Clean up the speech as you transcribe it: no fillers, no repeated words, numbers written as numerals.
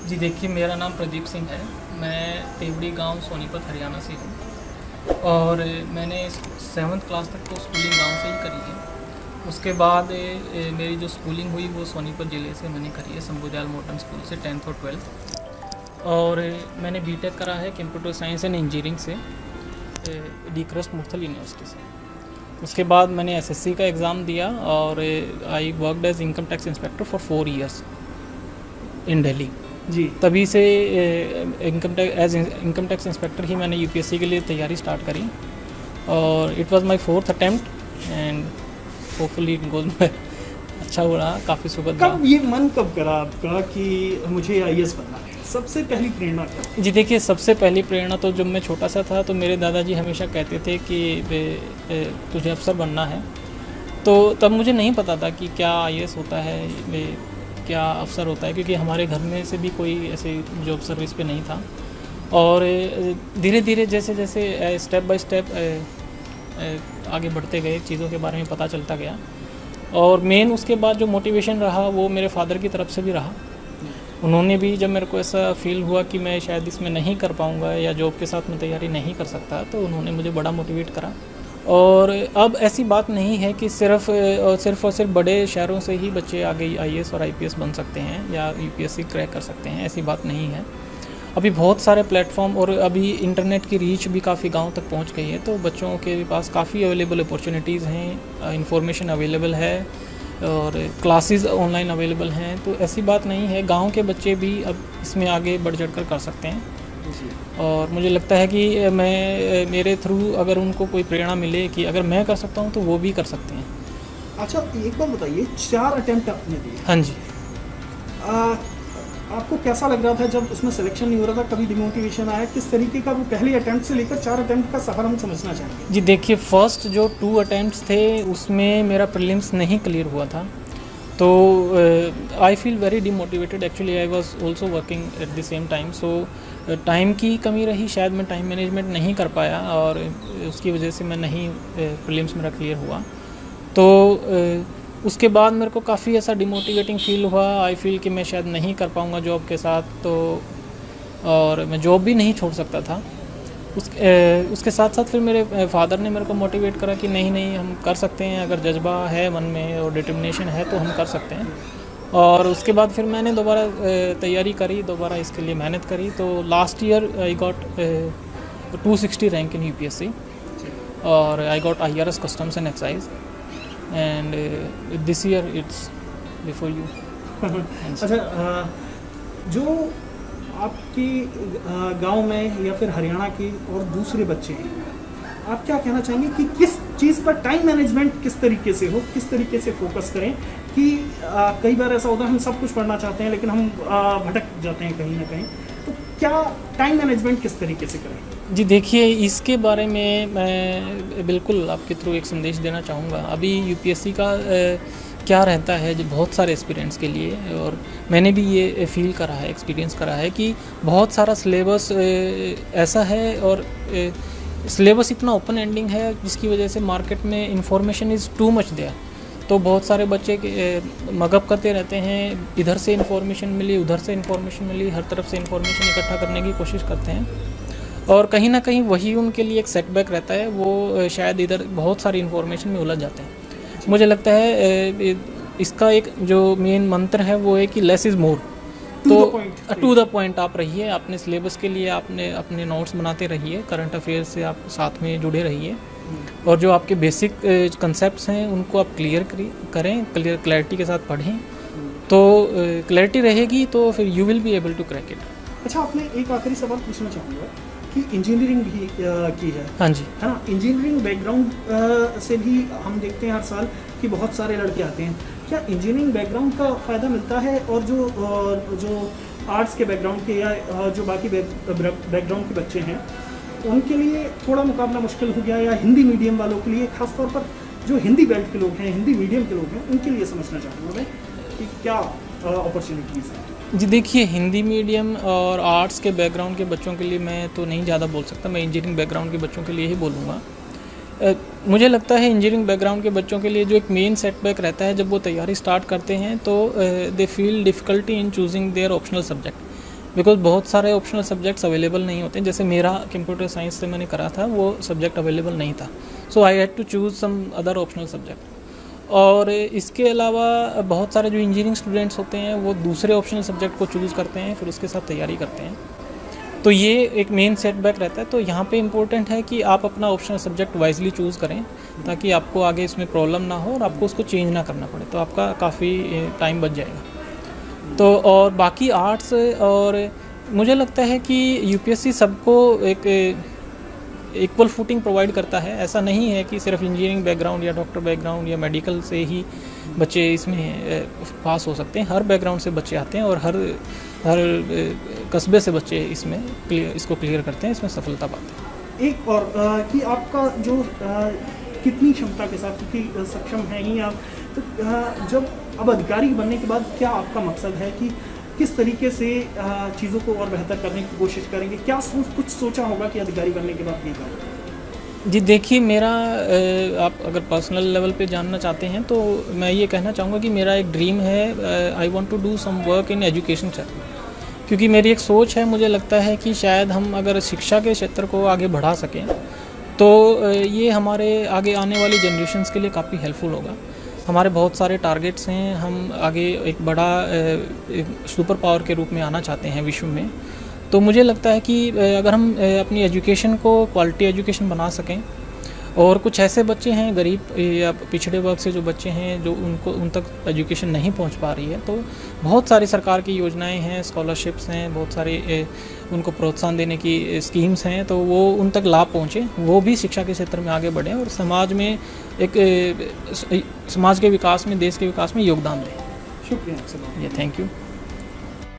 जी देखिए, मेरा नाम प्रदीप सिंह है। मैं तेवड़ी गांव सोनीपत हरियाणा से हूँ और मैंने 7th क्लास तक तो स्कूलिंग गांव से ही करी है। उसके बाद मेरी जो स्कूलिंग हुई वो सोनीपत ज़िले से मैंने करी है, शंभू दयाल मॉडर्न स्कूल से 10th और 12th। और मैंने बीटेक करा है कंप्यूटर साइंस एंड इंजीनियरिंग से डी क्रस्ट मुर्थल यूनिवर्सिटी से। उसके बाद मैंने एसएससी का एग्ज़ाम दिया और I worked as income tax inspector for 4 years in Delhi. जी। तभी से इनकम टैक्स इंस्पेक्टर ही मैंने यूपीएससी के लिए तैयारी स्टार्ट करी और it was my 4th attempt and hopefully it goes अच्छा हो रहा, काफ़ी सुखद कब ये मन कब करा आपका कि मुझे आईएएस बनना है? सबसे पहली प्रेरणा क्या? जी देखिए, सबसे पहली प्रेरणा तो जब मैं छोटा सा था तो मेरे दादाजी हमेशा कहते थे कि तुझे अफसर बनना है। तो तब मुझे नहीं पता था कि क्या आईएएस होता है, क्या अफसर होता है, क्योंकि हमारे घर में से भी कोई ऐसे जॉब सर्विस पे नहीं था। और धीरे धीरे जैसे जैसे स्टेप बाय स्टेप आगे बढ़ते गए, चीज़ों के बारे में पता चलता गया। और मेन उसके बाद जो मोटिवेशन रहा वो मेरे फादर की तरफ से भी रहा। उन्होंने भी जब मेरे को ऐसा फील हुआ कि मैं शायद इसमें नहीं कर पाऊँगा या जॉब के साथ मैं तैयारी नहीं कर सकता, तो उन्होंने मुझे बड़ा मोटिवेट करा। और अब ऐसी बात नहीं है कि सिर्फ और सिर्फ बड़े शहरों से ही बच्चे आगे आईएएस और आईपीएस बन सकते हैं या यूपीएससी क्रैक कर सकते हैं, ऐसी बात नहीं है। अभी बहुत सारे प्लेटफॉर्म और अभी इंटरनेट की रीच भी काफ़ी गांव तक पहुंच गई है, तो बच्चों के पास काफ़ी अवेलेबल अपॉर्चुनिटीज़ हैं, इंफॉर्मेशन अवेलेबल है और क्लासेस ऑनलाइन अवेलेबल हैं। तो ऐसी बात नहीं है, गाँव के बच्चे भी अब इसमें आगे बढ़ चढ़ कर सकते हैं। और मुझे लगता है कि मेरे थ्रू अगर उनको कोई प्रेरणा मिले कि अगर मैं कर सकता हूँ तो वो भी कर सकते हैं। अच्छा, एक बात बताइए, 4 अटेम्प्ट आपने दिए। हाँ जी। आपको कैसा लग रहा था जब उसमें सिलेक्शन नहीं हो रहा था? कभी डिमोटिवेशन आया? किस तरीके का वो पहले अटेम्प्ट से लेकर 4 अटेम्प्ट का सफ़र हम समझना चाहेंगे। जी देखिए, फर्स्ट जो 2 अटेम्प्ट्स थे उसमें मेरा प्रीलिम्स नहीं क्लियर हुआ था, तो I feel very demotivated. Actually I was also working at the same time, so time की कमी रही, शायद मैं टाइम मैनेजमेंट नहीं कर पाया और उसकी वजह से मैं नहीं प्रीलिम्स मेरा क्लियर हुआ। तो उसके बाद मेरे को काफ़ी ऐसा डिमोटिवेटिंग फील हुआ। आई फील कि मैं शायद नहीं कर पाऊँगा जॉब के साथ, तो और मैं जॉब भी नहीं छोड़ सकता था। उसके साथ साथ फिर मेरे फादर ने मेरे को मोटिवेट करा कि नहीं नहीं, हम कर सकते हैं, अगर जज्बा है मन में और डिटर्मिनेशन है तो हम कर सकते हैं। और उसके बाद फिर मैंने दोबारा तैयारी करी, दोबारा इसके लिए मेहनत करी। तो last year I got 260 rank in UPSC और I got IRS customs and excise and this year it's before you. अच्छा, जो आपके गांव में या फिर हरियाणा के और दूसरे बच्चे हैं, आप क्या कहना चाहेंगे कि किस चीज़ पर टाइम मैनेजमेंट किस तरीके से हो, किस तरीके से फोकस करें? कि कई बार ऐसा होता है हम सब कुछ पढ़ना चाहते हैं लेकिन हम भटक जाते हैं कहीं ना कहीं, तो क्या टाइम मैनेजमेंट किस तरीके से करें? जी देखिए, इसके बारे में मैं बिल्कुल आपके थ्रू एक संदेश देना चाहूँगा। अभी यूपीएससी का क्या रहता है जो बहुत सारे एस्पिरेंट्स के लिए, और मैंने भी ये फील करा है, एक्सपीरियंस करा है कि बहुत सारा सिलेबस ऐसा है और सिलेबस इतना ओपन एंडिंग है जिसकी वजह से मार्केट में information is too much there. तो बहुत सारे बच्चे मगअप करते रहते हैं, इधर से इन्फॉर्मेशन मिली, उधर से इन्फॉर्मेशन मिली, हर तरफ से इन्फॉर्मेशन इकट्ठा करने की कोशिश करते हैं और कहीं ना कहीं वही उनके लिए एक सेटबैक रहता है। वो शायद इधर बहुत सारी इन्फॉर्मेशन में उलझ जाते हैं। मुझे लगता है इसका एक जो मेन मंत्र है वो है कि लेस इज़ मोर। तो टू द पॉइंट आप रहिए, अपने सिलेबस के लिए आपने अपने नोट्स बनाते रहिए, करंट अफेयर्स से आप साथ में जुड़े रहिए और जो आपके बेसिक कंसेप्ट्स हैं उनको आप क्लियर करें, क्लैरिटी के साथ पढ़ें। तो क्लैरिटी रहेगी तो फिर you will be able to crack it. अच्छा, आपने एक आखिरी सवाल पूछना चाहूँगा कि इंजीनियरिंग भी की है। हाँ जी। है ना, इंजीनियरिंग बैकग्राउंड से भी हम देखते हैं हर साल कि बहुत सारे लड़के आते हैं। क्या इंजीनियरिंग बैकग्राउंड का फ़ायदा मिलता है? और जो आर्ट्स के बैकग्राउंड के या जो बाकी बैकग्राउंड के बच्चे हैं उनके लिए थोड़ा मुकाबला मुश्किल हो गया, या हिंदी मीडियम वालों के लिए, खासतौर पर जो हिंदी बेल्ट के लोग हैं, हिंदी मीडियम के लोग हैं, उनके लिए समझना चाहूँगा मैं कि क्या अपॉर्चुनिटीज़ हैं? जी देखिए, हिंदी मीडियम और आर्ट्स के बैकग्राउंड के बच्चों के लिए मैं तो नहीं ज़्यादा बोल सकता, मैं इंजीनियरिंग बैकग्राउंड के बच्चों के लिए ही बोलूँगा। मुझे लगता है इंजीनियरिंग बैकग्राउंड के बच्चों के लिए जो एक मेन सेटबैक रहता है जब वो तैयारी स्टार्ट करते हैं तो they feel difficulty in choosing their optional subject. Because बहुत सारे ऑप्शनल सब्जेक्ट्स अवेलेबल नहीं होते हैं। जैसे मेरा कंप्यूटर साइंस से मैंने करा था, वो सब्जेक्ट अवेलेबल नहीं था, so I had to choose some other optional subject. और इसके अलावा बहुत सारे जो इंजीनियरिंग स्टूडेंट्स होते हैं वो दूसरे ऑप्शनल सब्जेक्ट को चूज़ करते हैं, फिर उसके साथ तैयारी करते हैं। तो ये एक मेन सेटबैक रहता है। तो यहाँ पे इम्पोर्टेंट है कि आप अपना ऑप्शनल सब्जेक्ट वाइजली चूज़ करें, ताकि आपको आगे इसमें प्रॉब्लम ना हो और आपको उसको चेंज ना करना पड़े, तो आपका काफ़ी टाइम बच जाएगा। तो और बाकी आर्ट्स, और मुझे लगता है कि यूपीएससी सबको एक इक्वल फुटिंग प्रोवाइड करता है। ऐसा नहीं है कि सिर्फ इंजीनियरिंग बैकग्राउंड या डॉक्टर बैकग्राउंड या मेडिकल से ही बच्चे इसमें पास हो सकते हैं। हर बैकग्राउंड से बच्चे आते हैं और हर कस्बे से बच्चे इसको क्लियर करते हैं, इसमें सफलता पाते हैं। एक और कि आपका जो कितनी क्षमता के साथ, क्योंकि सक्षम हैं ही आप, तो जब अब अधिकारी बनने के बाद क्या आपका मकसद है कि किस तरीके से चीज़ों को और बेहतर करने की कोशिश करेंगे? क्या कुछ सोचा होगा कि अधिकारी बनने के बाद ये करें? जी देखिए, मेरा आप अगर पर्सनल लेवल पे जानना चाहते हैं तो मैं ये कहना चाहूँगा कि मेरा एक ड्रीम है, I want to do some work in education sector. क्योंकि मेरी एक सोच है, मुझे लगता है कि शायद हम अगर शिक्षा के क्षेत्र को आगे बढ़ा सकें तो ये हमारे आगे आने वाली जनरेशन्स के लिए काफ़ी हेल्पफुल होगा। हमारे बहुत सारे टारगेट्स हैं, हम आगे एक बड़ा सुपर पावर के रूप में आना चाहते हैं विश्व में। तो मुझे लगता है कि अगर हम अपनी एजुकेशन को क्वालिटी एजुकेशन बना सकें, और कुछ ऐसे बच्चे हैं गरीब या पिछड़े वर्ग से जो बच्चे हैं जो उन तक एजुकेशन नहीं पहुंच पा रही है, तो बहुत सारी सरकार की योजनाएं हैं, स्कॉलरशिप्स हैं, बहुत सारे उनको प्रोत्साहन देने की स्कीम्स हैं, तो वो उन तक लाभ पहुंचे, वो भी शिक्षा के क्षेत्र में आगे बढ़ें और समाज में समाज के विकास में, देश के विकास में योगदान दें। शुक्रिया आपसे। Thank you.